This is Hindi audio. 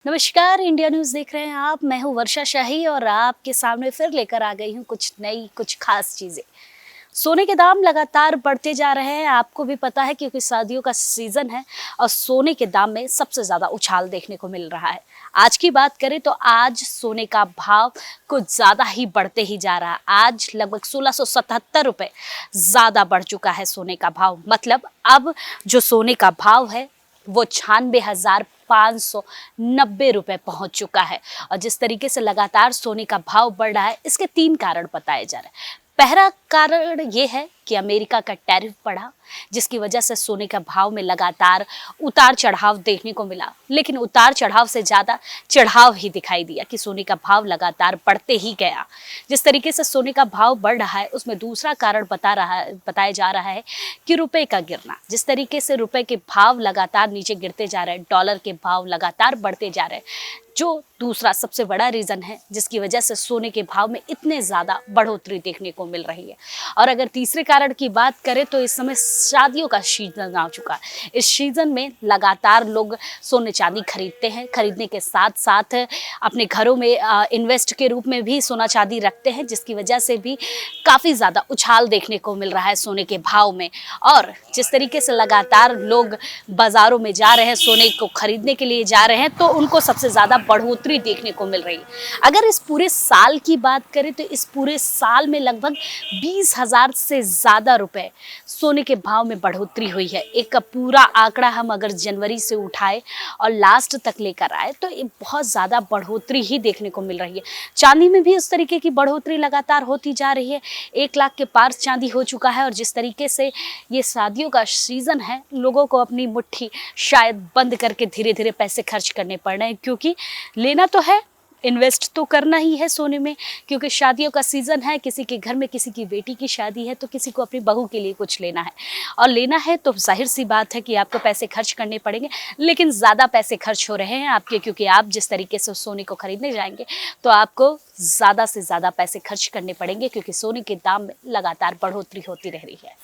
नमस्कार, इंडिया न्यूज़ देख रहे हैं आप। मैं हूं वर्षा शाही और आपके सामने फिर लेकर आ गई हूं कुछ नई कुछ खास चीज़ें। सोने के दाम लगातार बढ़ते जा रहे हैं, आपको भी पता है क्योंकि शादियों का सीज़न है और सोने के दाम में सबसे ज़्यादा उछाल देखने को मिल रहा है। आज की बात करें तो आज सोने का भाव कुछ ज़्यादा ही बढ़ते ही जा रहा है। आज लगभग 1677 रुपये ज़्यादा बढ़ चुका है सोने का भाव। मतलब अब जो सोने का भाव है वो 96,590 रुपये पहुंच चुका है। और जिस तरीके से लगातार सोने का भाव बढ़ रहा है, इसके 3 कारण बताए जा रहे हैं। पहला कारण ये है कि अमेरिका का टैरिफ बढ़ा, जिसकी वजह से सोने का भाव में लगातार उतार चढ़ाव देखने को मिला। लेकिन उतार चढ़ाव से ज़्यादा चढ़ाव ही दिखाई दिया कि सोने का भाव लगातार बढ़ते ही गया। जिस तरीके से सोने का भाव बढ़ रहा है, उसमें दूसरा कारण बताया जा रहा है कि रुपए का गिरना। जिस तरीके से रुपए के भाव लगातार नीचे गिरते जा रहे हैं, डॉलर के भाव लगातार बढ़ते जा रहे हैं, जो दूसरा सबसे बड़ा रीज़न है जिसकी वजह से सोने के भाव में इतने ज़्यादा बढ़ोतरी देखने को मिल रही है। और अगर तीसरे कारण की बात करें तो इस समय शादियों का सीजन आ चुका है। इस सीजन में लगातार लोग सोने चांदी खरीदते हैं, खरीदने के साथ साथ अपने घरों में इन्वेस्ट के रूप में भी सोना चांदी रखते हैं, जिसकी वजह से भी काफ़ी ज़्यादा उछाल देखने को मिल रहा है सोने के भाव में। और जिस तरीके से लगातार लोग बाज़ारों में जा रहे हैं, सोने को खरीदने के लिए जा रहे हैं, तो उनको सबसे ज़्यादा बढ़ोतरी देखने को मिल रही है। अगर इस पूरे साल की बात करें तो इस पूरे साल में लगभग 20,000 से ज़्यादा रुपए सोने के भाव में बढ़ोतरी हुई है। एक पूरा आंकड़ा हम अगर जनवरी से उठाए और लास्ट तक लेकर आए तो ये बहुत ज़्यादा बढ़ोतरी ही देखने को मिल रही है। चांदी में भी उस तरीके की बढ़ोतरी लगातार होती जा रही है। 1 लाख के पार चांदी हो चुका है। और जिस तरीके से ये शादियों का सीज़न है, लोगों को अपनी मुट्ठी शायद बंद करके धीरे धीरे पैसे खर्च करने पड़ रहे हैं, क्योंकि लेना तो है, इन्वेस्ट तो करना ही है सोने में, क्योंकि शादियों का सीज़न है। किसी के घर में किसी की बेटी की शादी है तो किसी को अपनी बहू के लिए कुछ लेना है, और लेना है तो जाहिर सी बात है कि आपको पैसे खर्च करने पड़ेंगे। लेकिन ज़्यादा पैसे खर्च हो रहे हैं आपके, क्योंकि आप जिस तरीके से सोने को खरीदने जाएंगे तो आपको ज़्यादा से ज़्यादा पैसे खर्च करने पड़ेंगे, क्योंकि सोने के दाम में लगातार बढ़ोतरी होती रह रही है।